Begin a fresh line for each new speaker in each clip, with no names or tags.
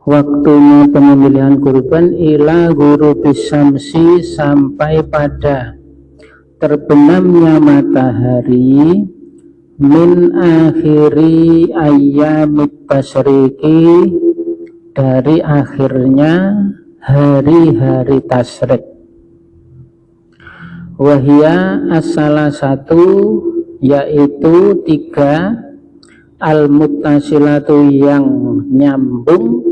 waktunya penyembelihan kurban ila ghurubis syamsi, sampai pada terbenamnya matahari, min akhiri ayyamit tasyriqi, dari akhirnya hari-hari tasyrik. Wahia asala satu, yaitu 3, al-muttasilatu yang nyambung,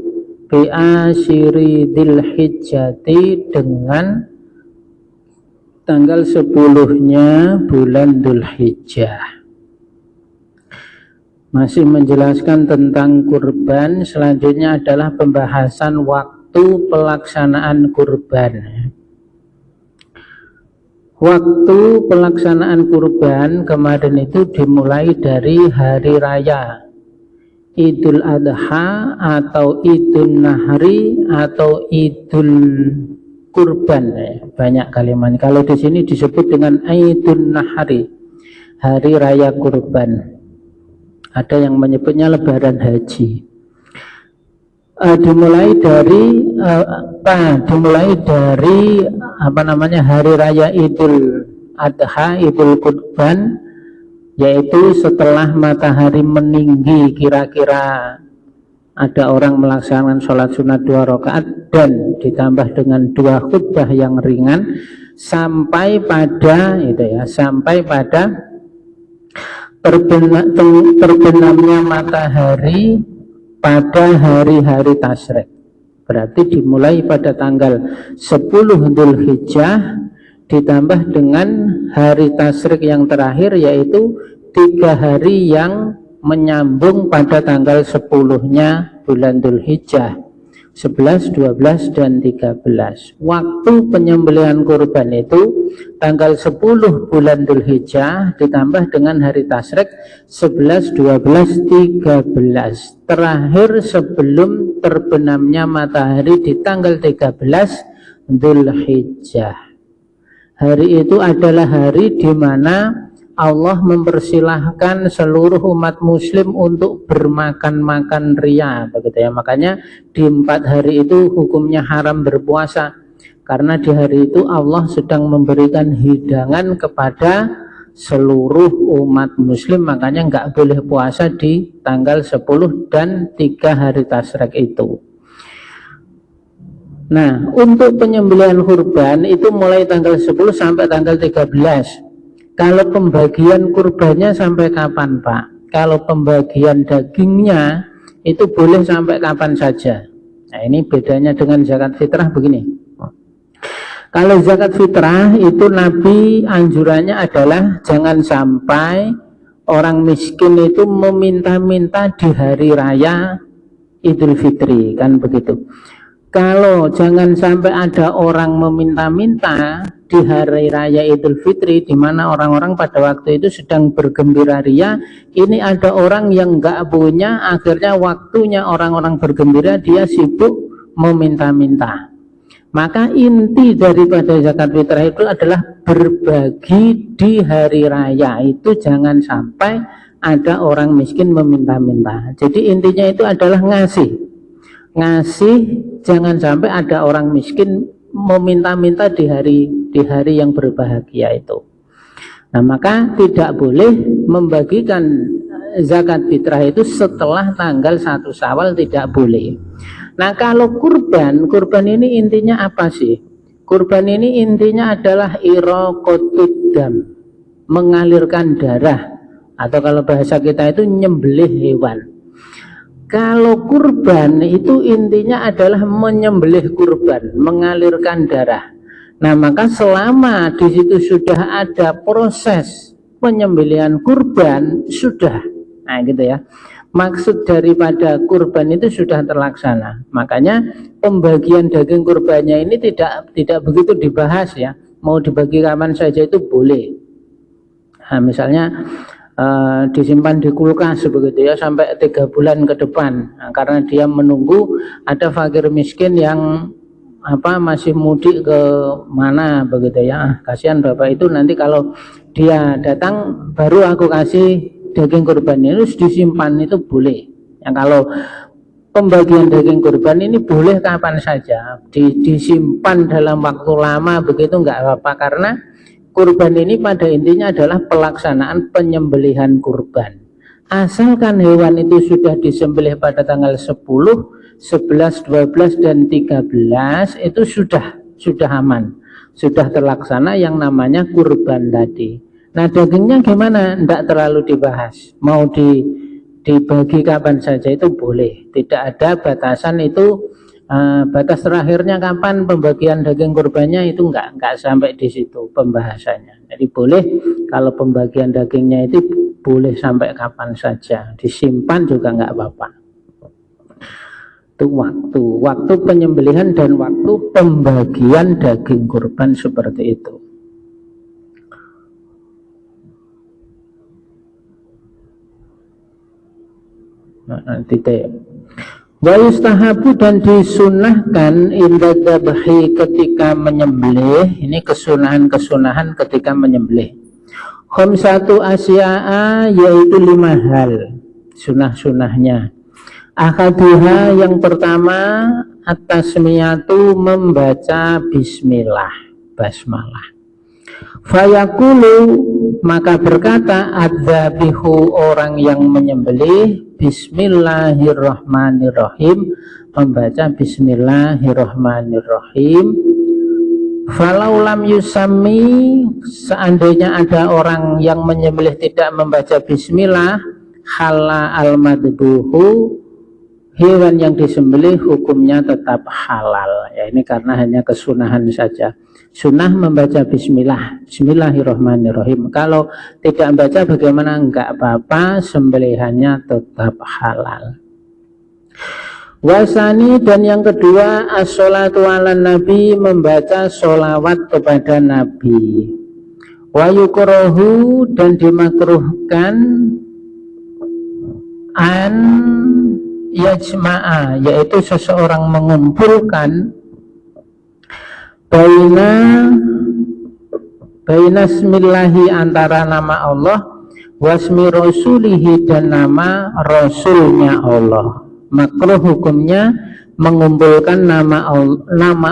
bi asyiri dzulhijjati, dengan tanggal 10-nya bulan Dzulhijjah. Masih menjelaskan tentang kurban. Selanjutnya adalah pembahasan waktu pelaksanaan kurban. Waktu pelaksanaan kurban kemarin itu dimulai dari hari raya Idul Adha atau Idul Nahri atau Idul Kurban. Banyak kalimat. Kalau di sini disebut dengan Idul Nahri, hari raya kurban. Ada yang menyebutnya lebaran haji. Dimulai dari hari raya Idul Adha, Idul Kurban, yaitu setelah matahari meninggi, kira-kira ada orang melaksanakan sholat sunat 2 rakaat dan ditambah dengan 2 khutbah yang ringan, sampai pada terbenamnya matahari pada hari-hari tasyrik. Berarti dimulai pada tanggal 10 Dzulhijjah ditambah dengan hari tasyrik yang terakhir, yaitu 3 hari yang menyambung pada tanggal 10-nya bulan Dzulhijjah, 11, 12, dan 13. Waktu penyembelihan kurban itu tanggal 10 bulan Dzulhijjah ditambah dengan hari tasyrik 11, 12, 13. Terakhir sebelum terbenamnya matahari di tanggal 13 Dzulhijjah. Hari itu adalah hari di mana Allah mempersilahkan seluruh umat muslim untuk bermakan-makan ria, begitu ya. Makanya di 4 hari itu hukumnya haram berpuasa, karena di hari itu Allah sedang memberikan hidangan kepada seluruh umat muslim. Makanya nggak boleh puasa di tanggal 10 dan 3 hari tasyrik itu. Nah, untuk penyembelihan kurban itu mulai tanggal 10 sampai tanggal 13. Kalau pembagian kurbannya sampai kapan, Pak? Kalau pembagian dagingnya itu boleh sampai kapan saja. Nah, ini bedanya dengan zakat fitrah begini. Kalau zakat fitrah itu Nabi anjurannya adalah jangan sampai orang miskin itu meminta-minta di hari raya Idul Fitri, kan begitu. Kalau jangan sampai ada orang meminta-minta di hari raya Idul Fitri, di mana orang-orang pada waktu itu sedang bergembira ria, ini ada orang yang nggak punya, akhirnya waktunya orang-orang bergembira dia sibuk meminta-minta. Maka inti daripada zakat fitrah itu adalah berbagi di hari raya. Itu jangan sampai ada orang miskin meminta-minta. Jadi intinya itu adalah ngasih. Jangan sampai ada orang miskin meminta-minta di hari yang berbahagia itu. Nah, maka tidak boleh membagikan zakat fitrah itu setelah tanggal 1 Syawal, tidak boleh. Nah, kalau kurban ini intinya apa sih? Kurban ini intinya adalah iraqatud dam, mengalirkan darah, atau kalau bahasa kita itu nyembelih hewan. Kalau kurban itu intinya adalah menyembelih kurban, mengalirkan darah. Nah, maka selama di situ sudah ada proses penyembelihan kurban, sudah. Nah, gitu ya. Maksud daripada kurban itu sudah terlaksana. Makanya pembagian daging kurbannya ini tidak begitu dibahas ya. Mau dibagi kapan saja itu boleh. Nah, misalnya disimpan di kulkas begitu ya sampai 3 bulan ke depan. Nah, karena dia menunggu ada fakir miskin yang masih mudik ke mana begitu ya. Kasihan bapak itu, nanti kalau dia datang baru aku kasih daging kurban. Ini harus disimpan, itu boleh. Yang kalau pembagian daging kurban ini boleh kapan saja, disimpan dalam waktu lama begitu enggak apa-apa, karena kurban ini pada intinya adalah pelaksanaan penyembelihan kurban. Asalkan hewan itu sudah disembelih pada tanggal 10, 11, 12 dan 13 itu sudah aman, sudah terlaksana yang namanya kurban tadi. Nah, dagingnya gimana? Tidak terlalu dibahas, mau dibagi kapan saja itu boleh, tidak ada batasan itu. Batas terakhirnya kapan pembagian daging kurbannya itu enggak sampai di situ pembahasannya. Jadi boleh, kalau pembagian dagingnya itu boleh sampai kapan saja, disimpan juga enggak apa-apa. Itu waktu penyembelihan dan waktu pembagian daging kurban seperti itu. Titik. Wa yustahabu, dan disunahkan inda dzabhi, ketika menyembelih. Ini kesunahan ketika menyembelih. Khamsatu asya'a, yaitu 5 hal sunah-sunahnya. Akaduha, yang pertama at-tasmiyatu, membaca bismillah, basmalah. Fayaqulu, maka berkata adzabihu, orang yang menyembelih, bismillahirrahmanirrahim, membaca bismillahirrahmanirrahim. Falau lam yusami, seandainya ada orang yang menyembelih tidak membaca bismillah, hala al-madbuhu, hewan yang disembelih hukumnya tetap halal. Ya, ini karena hanya kesunahan saja. Sunnah membaca bismillah, bismillahirrahmanirrahim. Kalau tidak membaca bagaimana? Enggak apa-apa, sembelihannya tetap halal. Wasani, dan yang kedua as-sholatu ala nabi, membaca sholawat kepada nabi. Wa yukrohu, dan dimakruhkan an yajma'a, yaitu seseorang mengumpulkan baina smillahi, antara nama Allah, wasmi rasulihi, dan nama rasulnya Allah. Makruh hukumnya mengumpulkan nama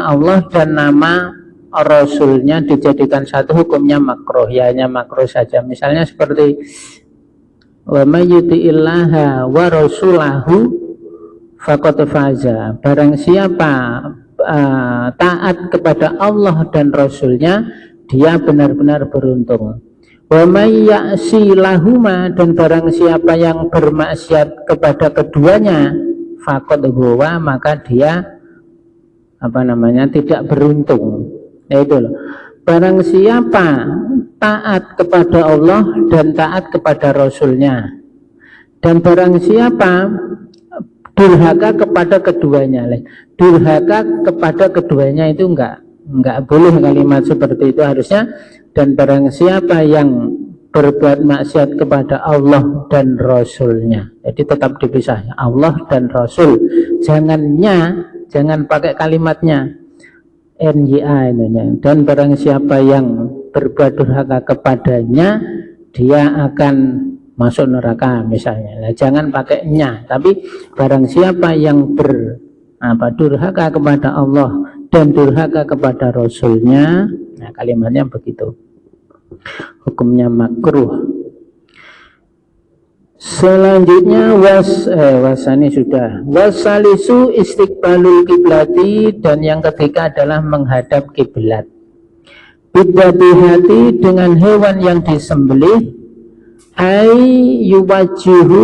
Allah dan nama rasulnya dijadikan satu, hukumnya makruh, ya hanya makruh saja. Misalnya seperti wa may yuti'illaha wa rasulahu faqad faza, barang siapa taat kepada Allah dan Rasulnya, dia benar-benar beruntung. Wa may ya'si lahuma, dan barang siapa yang bermaksiat kepada keduanya, faqad huwa, maka dia tidak beruntung. Itu loh. Barang siapa taat kepada Allah dan taat kepada Rasulnya, dan barang siapa durhaka kepada keduanya, durhaka kepada keduanya itu enggak boleh kalimat seperti itu harusnya. Dan barang siapa yang berbuat maksiat kepada Allah dan Rasulnya, jadi tetap dipisah, Allah dan Rasul, jangan pakai kalimatnya NYA ini. Dan barang siapa yang berbuat durhaka kepadanya, dia akan masuk neraka misalnya. Nah, jangan pakai nya, tapi barang siapa yang durhaka kepada Allah dan durhaka kepada Rasulnya, nah kalimatnya begitu, hukumnya makruh. Selanjutnya wasani sudah. Wasalisu istiqbalul kiblati, dan yang ketiga adalah menghadap kiblat. Bidabihati, dengan hewan yang disembelih, ai yuwajihu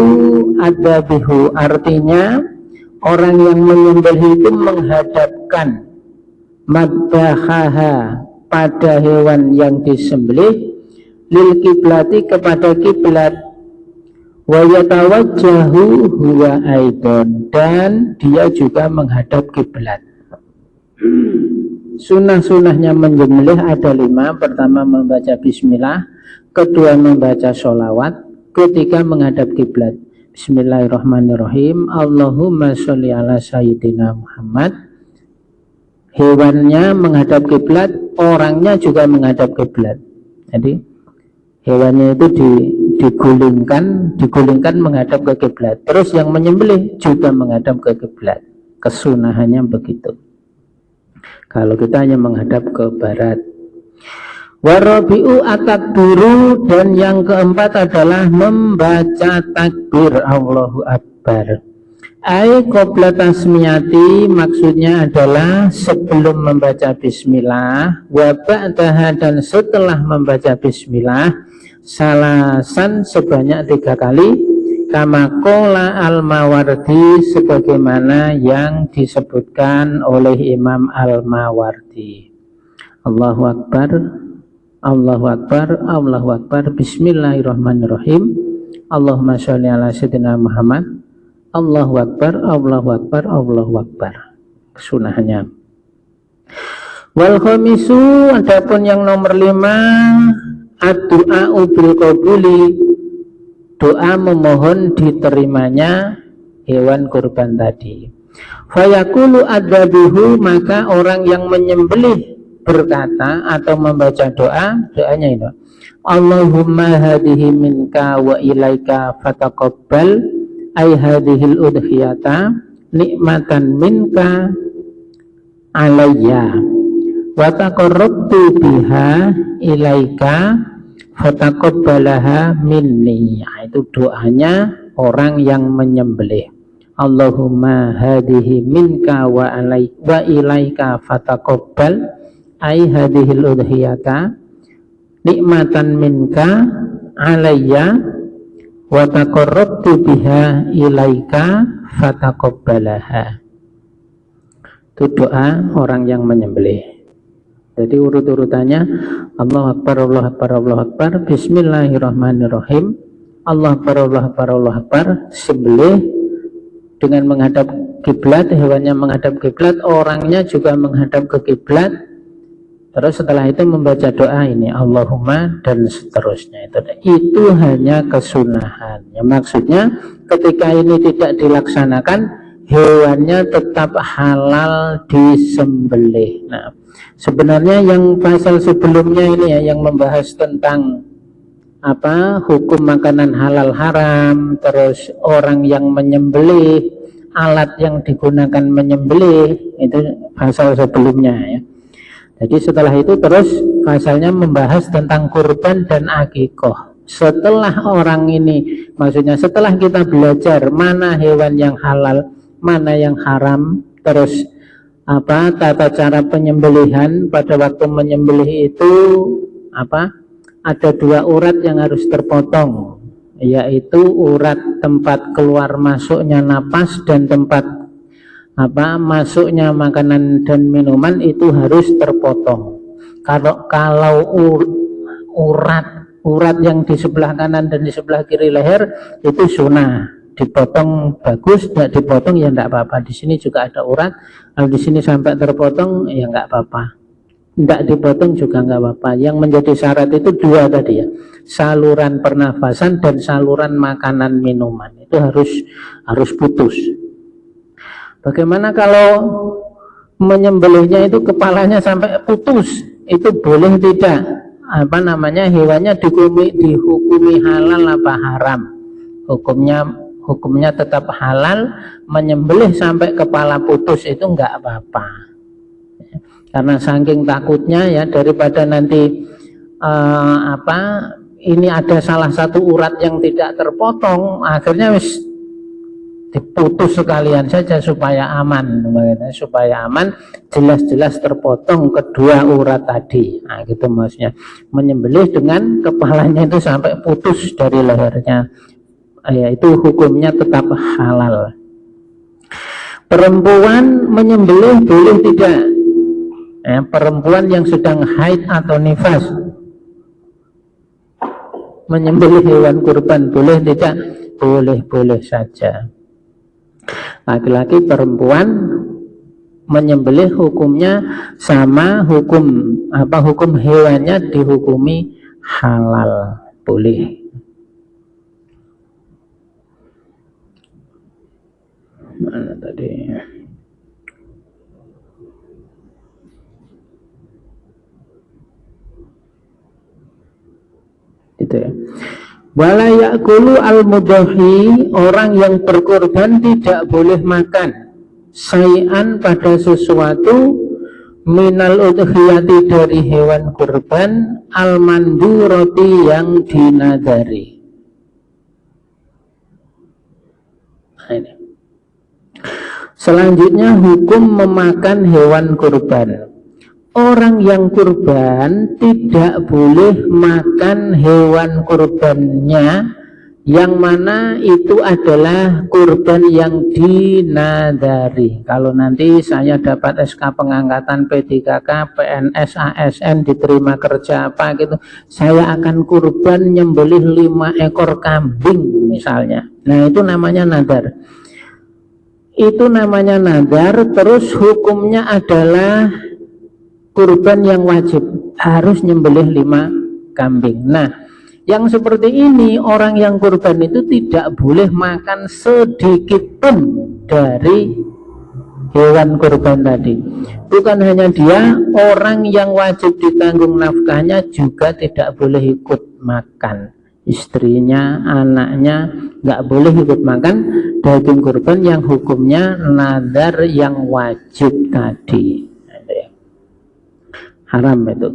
adabihu, artinya orang yang menyembelih itu menghadapkan madbahaha, pada hewan yang disembelih, lil kiblati, kepada kiblat, wa yatawajjahu huwa aidon, dan dia juga menghadap kiblat. Sunnah-sunnahnya menyembelih ada 5. Pertama membaca bismillah, kedua membaca sholawat, ketiga menghadap kiblat. Bismillahirrahmanirrahim. Allahumma sholli ala sayyidina Muhammad. Hewannya menghadap kiblat, orangnya juga menghadap kiblat. Jadi hewannya itu digulingkan menghadap ke kiblat. Terus yang menyembelih juga menghadap ke kiblat. Kesunahannya begitu. Kalau kita hanya menghadap ke barat. Warabi'u atakbiru, dan yang keempat adalah membaca takbir Allahu Akbar. Ai qabla tasmiyati, maksudnya adalah sebelum membaca bismillah, wa ba'daha, dan setelah membaca bismillah, salasan sebanyak 3 kali, kama qala al-Mawardi, sebagaimana yang disebutkan oleh Imam al-Mawardi. Allahu Akbar, Allahu Akbar, Allahu Akbar, bismillahirrahmanirrahim, Allahumma sholli ala sayyidina Muhammad, Allahu Akbar, Allahu Akbar, Allahu Akbar. Sunnahnya. Wal khamisu, adapun yang nomor 5, ad-du'a bil qabuli, doa memohon diterimanya hewan kurban tadi. Fayaqulu adzabihu, maka orang yang menyembelih berkata atau membaca doanya itu, Allahumma hadihi minka wa ilaika fataqabbal, ay hadhil udhiyata nikmatan minka alayya wa taqarrabtu biha ilaika fataqabbalaha minni. Itu doanya orang yang menyembelih. Allahumma hadhihi minka wa ilaika fataqabbal, ay hadhil udhiyata nikmatan minka alayya wa taqarrabtu biha ilaika fataqabbalaha. Itu doa orang yang menyembelih. Jadi urut-urutannya Allahu Akbar, Allahu Akbar, Allahu Akbar, bismillahirrahmanirrahim, Allahu Akbar, Allahu Akbar, Allahu Akbar, sembelih dengan menghadap kiblat, hewannya menghadap kiblat, orangnya juga menghadap ke kiblat. Terus setelah itu membaca doa ini Allahumma dan seterusnya. Itu hanya kesunahan. Ya, maksudnya ketika ini tidak dilaksanakan, hewannya tetap halal disembelih. Nah, sebenarnya yang pasal sebelumnya ini ya, yang membahas tentang hukum makanan halal haram, terus orang yang menyembelih, alat yang digunakan menyembelih, itu pasal sebelumnya ya. Jadi setelah itu terus pasalnya membahas tentang kurban dan akikoh. Setelah orang ini, maksudnya setelah kita belajar mana hewan yang halal, mana yang haram, terus tata cara penyembelihan, pada waktu menyembelih itu ada 2 urat yang harus terpotong, yaitu urat tempat keluar masuknya napas dan tempat masuknya makanan dan minuman, itu harus terpotong. Kalau urat yang di sebelah kanan dan di sebelah kiri leher itu sunnah, dipotong bagus, tidak dipotong ya tidak apa-apa. Di sini juga ada urat, kalau di sini sampai terpotong ya nggak apa-apa, tidak dipotong juga nggak apa-apa. Yang menjadi syarat itu 2 tadi ya, saluran pernafasan dan saluran makanan minuman, itu harus putus. Bagaimana kalau menyembelihnya itu kepalanya sampai putus? Itu boleh tidak? Hewannya dihukumi halal apa haram? Hukumnya tetap halal. Menyembelih sampai kepala putus itu enggak apa-apa. Karena saking takutnya ya, daripada nanti ini ada salah satu urat yang tidak terpotong, akhirnya diputus sekalian saja supaya aman, jelas-jelas terpotong kedua urat tadi. Nah, gitu maksudnya. Menyembelih dengan kepalanya itu sampai putus dari lehernya, ya, itu hukumnya tetap halal. Perempuan menyembelih boleh tidak? Perempuan yang sedang haid atau nifas menyembelih hewan kurban boleh tidak? Boleh saja. Laki-laki perempuan menyembelih hukumnya sama, hukum hewannya dihukumi halal, boleh. Mana tadi? Itu ya. Wala ya'kulu al-mudhahi, orang yang berkorban tidak boleh makan sayan pada sesuatu minal udhiyati dari hewan kurban al-mandurati yang dinadari. Ini. Selanjutnya hukum memakan hewan kurban. Orang yang kurban tidak boleh makan hewan kurbannya yang mana itu adalah kurban yang dinadari. Kalau nanti saya dapat SK pengangkatan P3K, PNS, ASN, diterima kerja apa gitu, saya akan kurban nyembelih 5 ekor kambing misalnya. Nah itu namanya nadar. Itu namanya nadar. Terus hukumnya adalah kurban yang wajib, harus nyembelih 5 kambing. Nah, yang seperti ini orang yang kurban itu tidak boleh makan sedikit pun dari hewan kurban tadi. Bukan hanya dia, orang yang wajib ditanggung nafkahnya juga tidak boleh ikut makan. Istrinya, anaknya nggak boleh ikut makan daging kurban yang hukumnya nadar yang wajib tadi. Haram itu.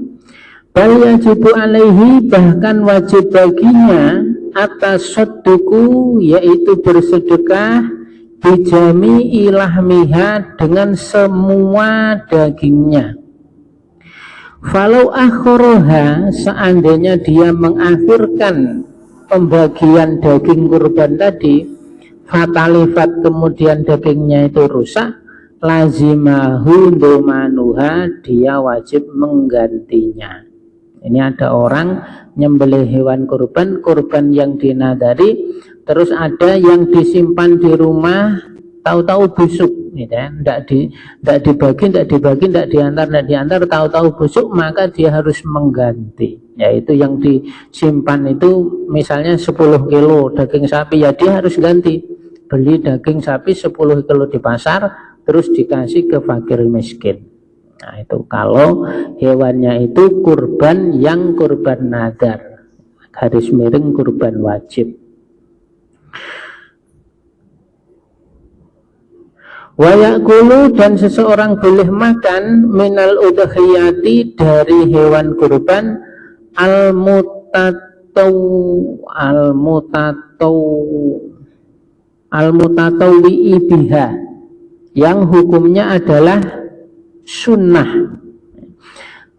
Bal yajibu alaihi, bahkan wajib baginya atas sedekah, yaitu bersedekah bijami ilahmiha, dengan semua dagingnya. Falau akhoroha, seandainya dia mengakhirkan pembagian daging kurban tadi, fatalifat, kemudian dagingnya itu rusak, lazimahu domanuha, dia wajib menggantinya. Ini ada orang nyembelih hewan kurban, kurban yang dinadari, terus ada yang disimpan di rumah, tahu-tahu busuk, gitu ya. Tidak diantar, tahu-tahu busuk, maka dia harus mengganti. Yaitu yang disimpan itu misalnya 10 kilo daging sapi, ya dia harus ganti. Beli daging sapi 10 kilo di pasar, terus dikasih ke fakir miskin. Nah itu kalau hewannya itu kurban yang kurban nadar, garis miring kurban wajib. Wa ya'kulu, dan seseorang boleh makan minal udhiyati dari hewan kurban al-mutatawwi'i biha, yang hukumnya adalah sunnah.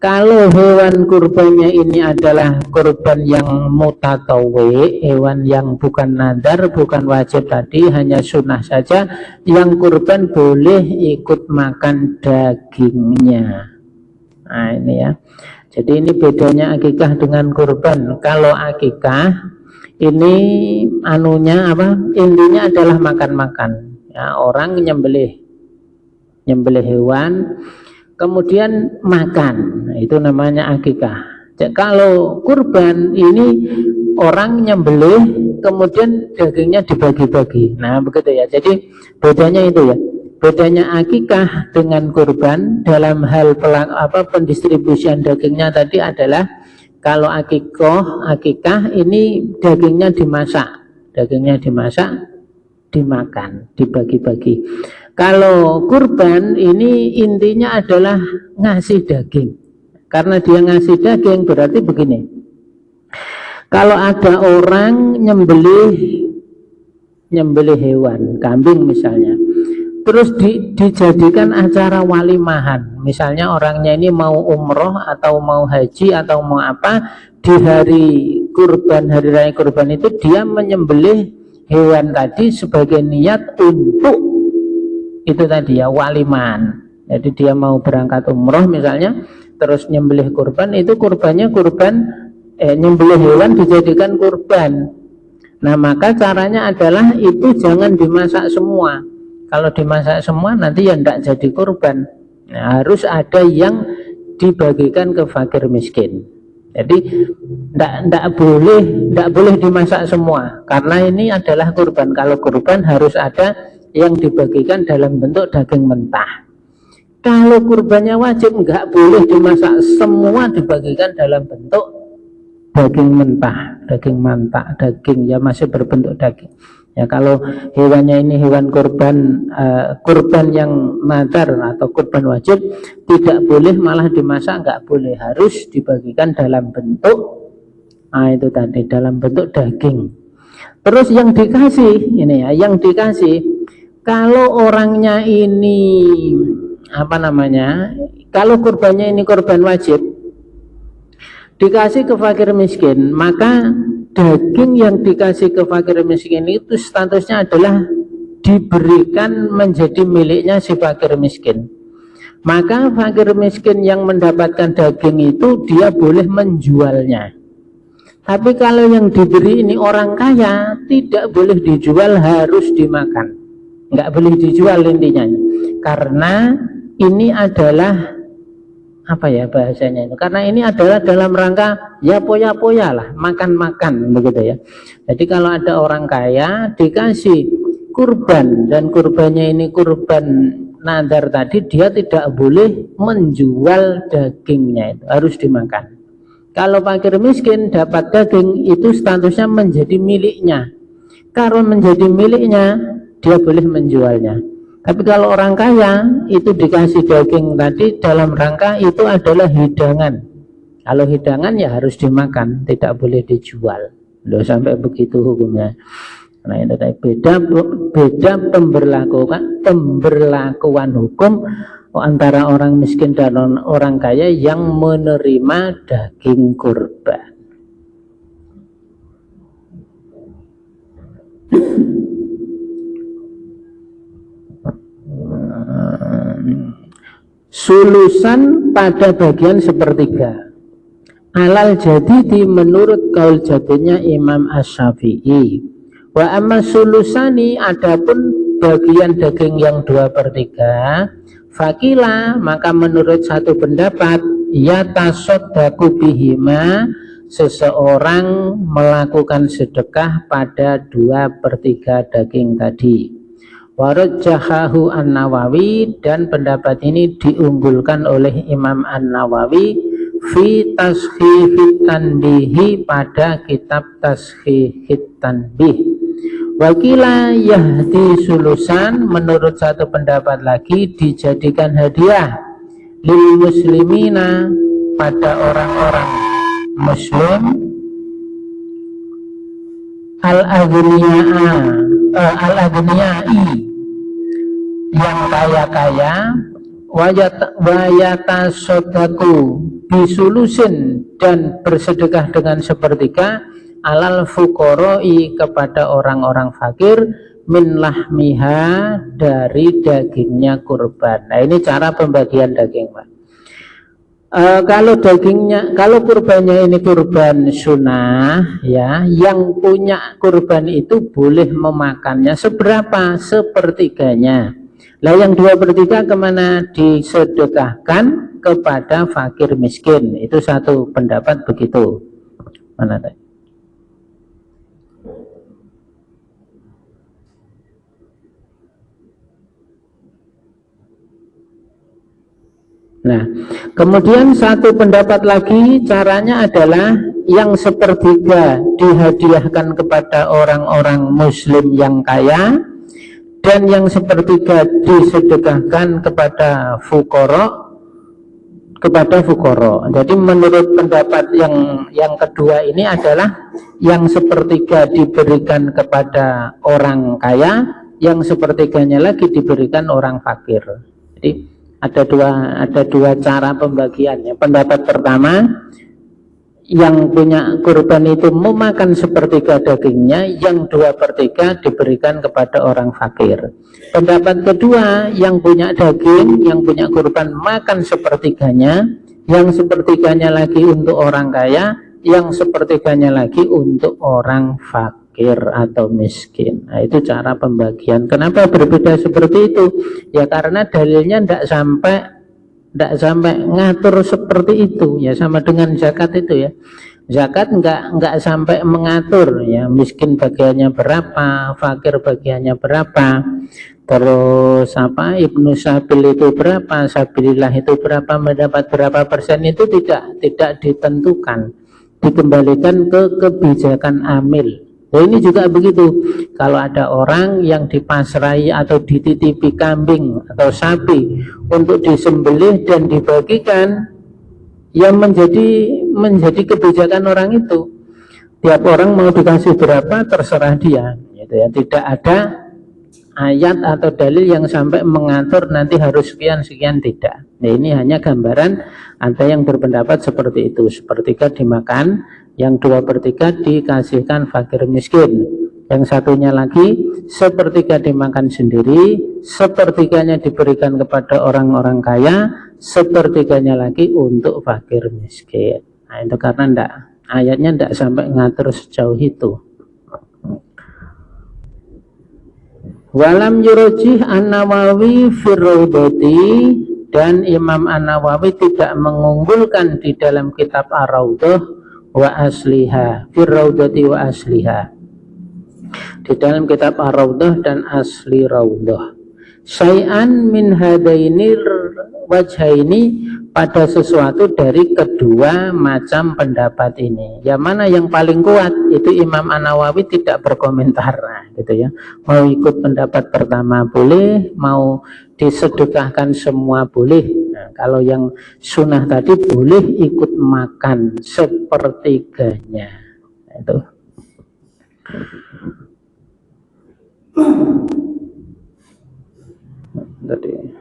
Kalau hewan kurbannya ini adalah kurban yang mutatawwi, hewan yang bukan nadar, bukan wajib tadi, hanya sunnah saja, yang kurban boleh ikut makan dagingnya. Nah ini ya. Jadi ini bedanya akikah dengan kurban. Kalau akikah ini anunya apa? Intinya adalah makan-makan. Ya, orang nyembelih hewan, kemudian makan. Nah, itu namanya akikah. Kalau kurban ini orang nyembelih, kemudian dagingnya dibagi-bagi. Nah begitu ya. Jadi bedanya itu ya. Bedanya akikah dengan kurban dalam hal pendistribusian dagingnya tadi adalah, kalau akikah ini dagingnya dimasak, dimakan, dibagi-bagi. Kalau kurban ini intinya adalah ngasih daging. Karena dia ngasih daging berarti begini. Kalau ada orang nyembelih hewan, kambing misalnya, terus dijadikan acara walimahan. Misalnya orangnya ini mau umroh atau mau haji atau mau apa, di hari kurban, hari raya kurban itu dia menyembelih hewan tadi sebagai niat untuk itu tadi ya, waliman. Jadi dia mau berangkat umroh misalnya, terus nyembelih kurban, itu kurbannya nyembelih hewan dijadikan kurban. Nah maka caranya adalah itu jangan dimasak semua. Kalau dimasak semua nanti ya tidak jadi kurban. Nah, harus ada yang dibagikan ke fakir miskin. Jadi tidak boleh dimasak semua, karena ini adalah kurban. Kalau kurban harus ada yang dibagikan dalam bentuk daging mentah. Kalau kurbannya wajib, nggak boleh dimasak semua, dibagikan dalam bentuk daging mentah, daging mantak, daging ya masih berbentuk daging. Ya kalau hewannya ini hewan kurban kurban yang nadar atau kurban wajib, tidak boleh malah dimasak, nggak boleh, harus dibagikan dalam bentuk itu tadi, dalam bentuk daging. Terus yang dikasih ini ya, yang dikasih kalau orangnya ini apa namanya, kalau kurbannya ini kurban wajib dikasih ke fakir miskin, maka daging yang dikasih ke fakir miskin itu statusnya adalah diberikan menjadi miliknya si fakir miskin. Maka fakir miskin yang mendapatkan daging itu dia boleh menjualnya. Tapi kalau yang diberi ini orang kaya, tidak boleh dijual, harus dimakan. Nggak boleh dijual intinya. Karena ini adalah apa ya bahasanya itu, karena ini adalah dalam rangka ya poya-poya lah, makan-makan begitu ya. Jadi kalau ada orang kaya dikasih kurban dan kurbannya ini kurban nadar tadi, dia tidak boleh menjual dagingnya, itu harus dimakan. Kalau fakir miskin dapat daging itu statusnya menjadi miliknya, kalau menjadi miliknya dia boleh menjualnya. Tapi kalau orang kaya itu dikasih daging tadi dalam rangka itu adalah hidangan. Kalau hidangan ya harus dimakan, tidak boleh dijual. Loh, sampai begitu hukumnya. Nah itu tadi beda pemberlakuan hukum antara orang miskin dan orang kaya yang menerima daging kurban. Sulusan pada bagian sepertiga. Alal jadidi menurut kaul jadinya Imam Asy-Syafi'i. Wa amma sulusani, adapun bagian daging yang 2/3, fakila maka menurut satu pendapat ya tasaddaku bihima, seseorang melakukan sedekah pada 2/3 daging tadi. Warajjahahu An-Nawawi, dan pendapat ini diunggulkan oleh Imam An-Nawawi fi Tashihit Tanbihi, pada kitab Tashihit Tanbih. Wakila yahdi sulusan, menurut satu pendapat lagi dijadikan hadiah lil muslimina, pada orang-orang muslim al-aghniyai, yang kaya-kaya, wayata sodaku bisulusin, dan bersedekah dengan sepertiga, alal fukoroi, kepada orang-orang fakir, min lahmiha, dari dagingnya kurban. Nah ini cara pembagian daging, Pak. Kalau dagingnya, kalau kurbannya ini kurban sunnah ya, yang punya kurban itu boleh memakannya seberapa? Sepertiganya. Lah yang 2/3 kemana? Disedekahkan kepada fakir miskin. Itu satu pendapat begitu. Mana tadi? Nah, kemudian satu pendapat lagi caranya adalah yang sepertiga dihadiahkan kepada orang-orang muslim yang kaya, dan yang sepertiga disedekahkan kepada fukoro, Jadi menurut pendapat yang kedua ini adalah yang sepertiga diberikan kepada orang kaya, yang sepertiganya lagi diberikan orang fakir. Jadi ada dua cara pembagiannya. Pendapat pertama, yang punya kurban itu memakan sepertiga dagingnya, yang 2/3 diberikan kepada orang fakir. Pendapat kedua, yang punya daging, yang punya kurban makan sepertiganya, yang sepertiganya lagi untuk orang kaya, yang sepertiganya lagi untuk orang fakir atau miskin. Nah itu cara pembagian. Kenapa berbeda seperti itu? Ya karena dalilnya tidak sampai ngatur seperti itu ya, sama dengan zakat itu ya. Zakat enggak sampai mengatur ya, miskin bagiannya berapa, fakir bagiannya berapa, terus apa, Ibnu Sabil itu berapa, Sabilillah itu berapa, mendapat berapa persen, itu tidak ditentukan. dikembalikan ke kebijakan amil. Nah, ini juga begitu. Kalau ada orang yang dipasrai atau dititipi kambing atau sapi untuk disembelih dan dibagikan, yang menjadi kebijakan orang itu. Tiap orang mau dikasih berapa terserah dia, gitu ya. Tidak ada ayat atau dalil yang sampai mengatur nanti harus sekian tidak. Nah, ini hanya gambaran. Ada yang berpendapat seperti itu, sepertiga dimakan, yang 2/3 dikasihkan fakir miskin, yang satunya lagi sepertiga dimakan sendiri, sepertiganya diberikan kepada orang-orang kaya, sepertiganya lagi untuk fakir miskin. Nah, itu karena ayatnya tidak sampai ngatur sejauh itu. Walam yurujih An-Nawawi Firraudati, dan Imam An-Nawawi tidak mengunggulkan di dalam kitab Ar-Raudhah wa asliha, Firraudati wa asliha, di dalam kitab Ar-Raudhah dan asli Raudhah, syai'an min hadainir wajhaini, pada sesuatu dari kedua macam pendapat ini. Yang mana yang paling kuat itu Imam An-Nawawi tidak berkomentar, nah, gitu ya. Mau ikut pendapat pertama boleh, mau disedekahkan semua boleh. Nah, kalau yang sunnah tadi boleh ikut makan sepertiganya. Nah, itu. Tadi.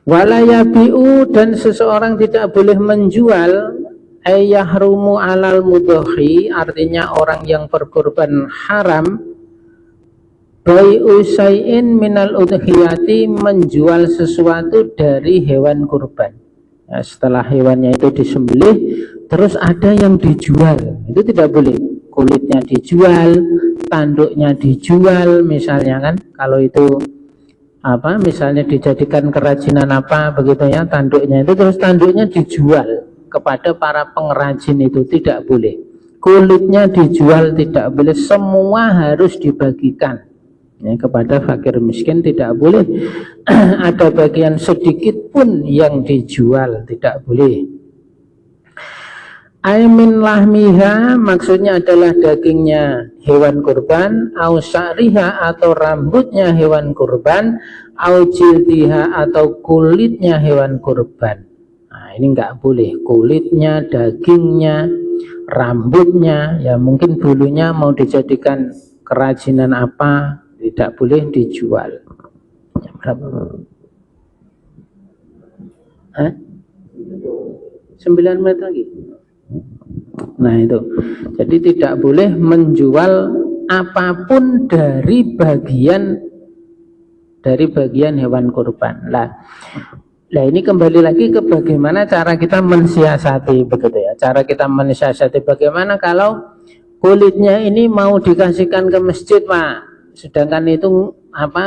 Walayabi'u, dan seseorang tidak boleh menjual ayyahrumu alal mudhohi, artinya orang yang berkorban haram, bai'u syai'in minal udhiyati, menjual sesuatu dari hewan kurban. Ya, setelah hewannya itu disembelih terus ada yang dijual, itu tidak boleh. Kulitnya dijual, tanduknya dijual misalnya, kan kalau itu misalnya dijadikan kerajinan apa begitu ya, tanduknya itu, terus tanduknya dijual kepada para pengrajin, itu tidak boleh. Kulitnya dijual tidak boleh, semua harus dibagikan ya, kepada fakir miskin, tidak boleh ada bagian sedikit pun yang dijual, tidak boleh. Aimin lahmiha, maksudnya adalah dagingnya hewan kurban, au sya'riha, atau rambutnya hewan kurban, au jildiha, atau kulitnya hewan kurban. Nah, ini enggak boleh, kulitnya, dagingnya, rambutnya, ya mungkin bulunya mau dijadikan kerajinan apa, tidak boleh dijual. Berapa? 9 menit lagi. Nah, itu. Jadi tidak boleh menjual apapun dari bagian hewan kurban. Nah, ini kembali lagi ke bagaimana cara kita mensiasati, begitu ya. Cara kita mensiasati bagaimana kalau kulitnya ini mau dikasihkan ke masjid, Pak. Sedangkan itu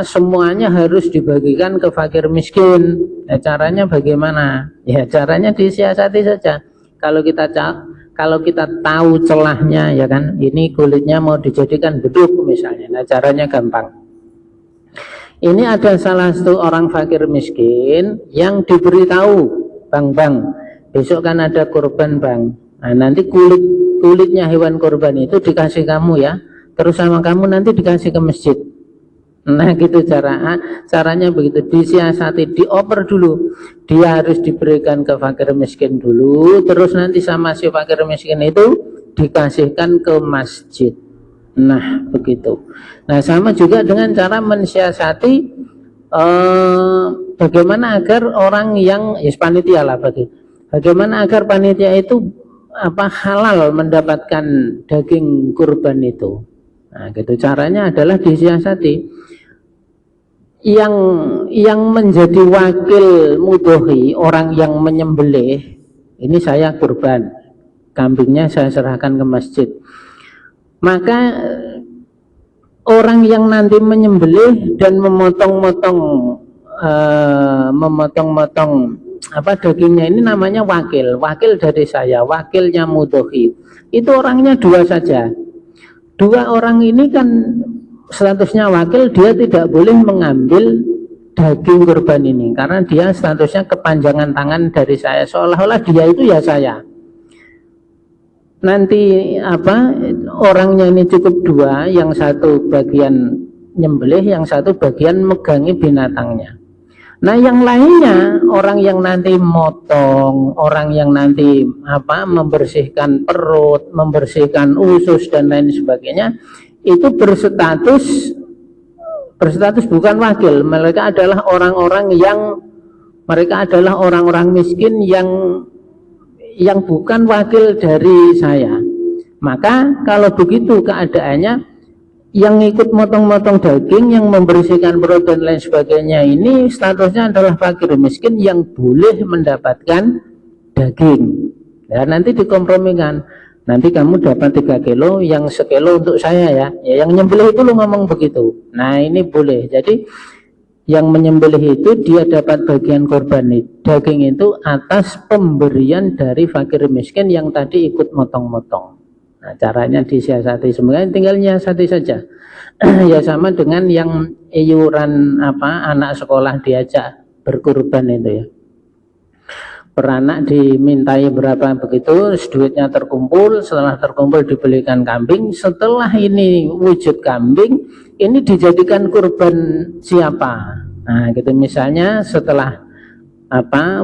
semuanya harus dibagikan ke fakir miskin. Nah, caranya bagaimana? Ya, caranya disiasati saja. Kalau kita tahu celahnya, ya kan, ini kulitnya mau dijadikan beduk misalnya, nah caranya gampang. Ini ada salah satu orang fakir miskin yang diberitahu, bang, besok kan ada kurban, bang. Nah, nanti kulitnya hewan kurban itu dikasih kamu ya, terus sama kamu nanti dikasih ke masjid. Nah, gitu caranya begitu, disiasati, dioper dulu. Dia harus diberikan ke fakir miskin dulu, terus nanti sama si fakir miskin itu dikasihkan ke masjid. Nah, begitu. Nah, sama juga dengan cara mensiasati bagaimana agar orang yang panitia lah, bagaimana agar panitia itu halal mendapatkan daging kurban itu. Nah, gitu caranya adalah disiasati. Yang menjadi wakil mudhohi, orang yang menyembelih, ini saya kurban, kambingnya saya serahkan ke masjid. Maka orang yang nanti menyembelih dan memotong-motong dagingnya, ini namanya wakil dari saya, wakilnya mudhohi. Itu orangnya 2 saja. 2 orang ini kan statusnya wakil, dia tidak boleh mengambil daging kurban ini karena dia statusnya kepanjangan tangan dari saya, seolah-olah dia itu ya saya. nanti orangnya ini cukup dua, yang satu bagian nyembelih, yang satu bagian megangi binatangnya. Nah yang lainnya, orang yang nanti motong, orang yang nanti membersihkan perut, membersihkan usus dan lain sebagainya, itu berstatus bukan wakil. Mereka adalah orang-orang miskin yang bukan wakil dari saya. Maka kalau begitu keadaannya, yang ikut motong-motong daging, yang membersihkan perut dan lain sebagainya, ini statusnya adalah fakir miskin yang boleh mendapatkan daging. Ya, nanti dikompromikan. Nanti kamu dapat 3 kilo, yang sekilo untuk saya ya. Yang nyembelih itu lo ngomong begitu. Nah ini boleh. Jadi yang menyembelih itu dia dapat bagian korban daging itu atas pemberian dari fakir miskin yang tadi ikut motong-motong. Nah, caranya disiasati, sebenarnya tinggal nyiasati saja. Ya sama dengan yang iuran anak sekolah diajak berkurban itu ya. Per anak dimintai berapa begitu, duitnya terkumpul, setelah terkumpul dibelikan kambing, setelah ini wujud kambing, ini dijadikan kurban siapa? Nah, gitu misalnya setelah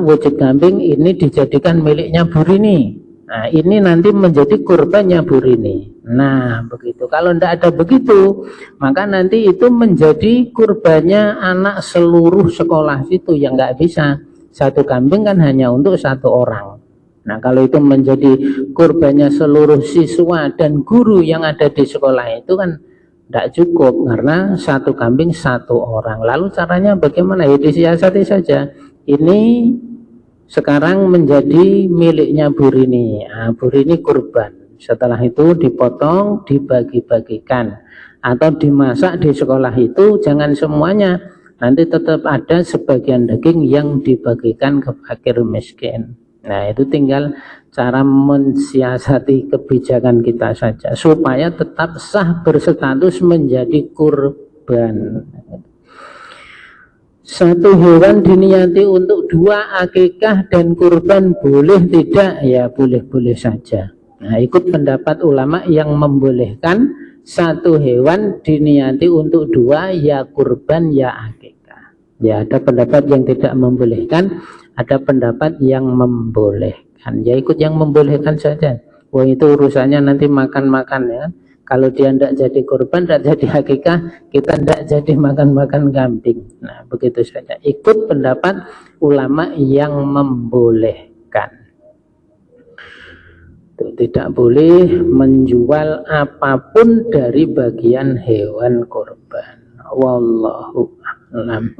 wujud kambing ini dijadikan miliknya Bu Rini. Nah, ini nanti menjadi kurbannya Bu Rini. Nah, begitu. Kalau tidak ada begitu, maka nanti itu menjadi kurbannya anak seluruh sekolah situ, yang nggak bisa. Satu kambing kan hanya untuk satu orang. Nah, kalau itu menjadi kurbannya seluruh siswa dan guru yang ada di sekolah itu kan tidak cukup, karena satu kambing satu orang. Lalu caranya bagaimana? Ya disiasati saja. Ini sekarang menjadi miliknya Bu Rini. Nah, Bu Rini kurban. Setelah itu dipotong, dibagi-bagikan atau dimasak di sekolah itu, jangan semuanya. Nanti tetap ada sebagian daging yang dibagikan ke fakir miskin. Nah, itu tinggal cara mensiasati kebijakan kita saja supaya tetap sah berstatus menjadi kurban. Satu hewan diniati untuk 2 akikah dan kurban boleh tidak? Ya boleh-boleh saja. Nah, ikut pendapat ulama yang membolehkan satu hewan diniati untuk 2, ya kurban ya akikah. Ya ada pendapat yang tidak membolehkan, ada pendapat yang membolehkan. Ya ikut yang membolehkan saja. Wah itu urusannya nanti makan-makan ya. Kalau dia tidak jadi kurban, tidak jadi akikah, kita tidak jadi makan-makan kambing. Nah begitu saja. Ikut pendapat ulama yang membolehkan. Tidak boleh menjual apapun dari bagian hewan kurban. Wallahu a'lam.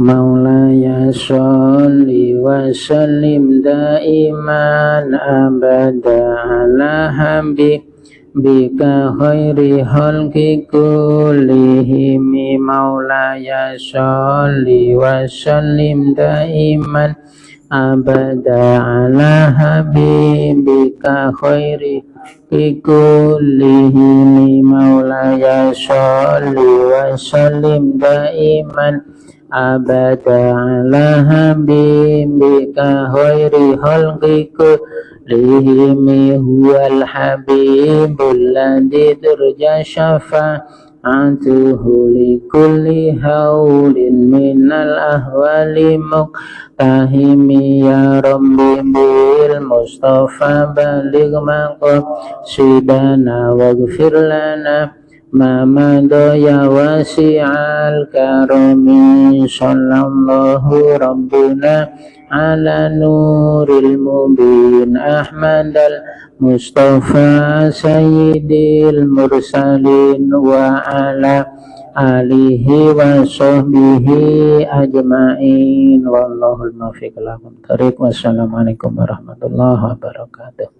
Maulaya sholli wa sallim daiman abada ala habibika khairi khalqi kullihim. Maulaya sholli wa sallim daiman abada ala habibika khairi bikullihim. Maulaya sholli wa sallim daiman abada ala habibika khairi khalqi kullihim. Huwal habibul ladzi turja syafa'atuhu likulli haulin minal ahwali muqtahimi. Ya Rabbi bil Mustafa baligh maqasidana waghfir lana ma madha ya wasi'al karami. Sallallahu rabbuna ala nuril mubin Ahmadal Mustafa sayyidil mursalin wa ala alihi wa sahbihi ajma'in. Wallahul muwaffiq ila aqwamit thoriq. Wassalamualaikum warahmatullahi wabarakatuh.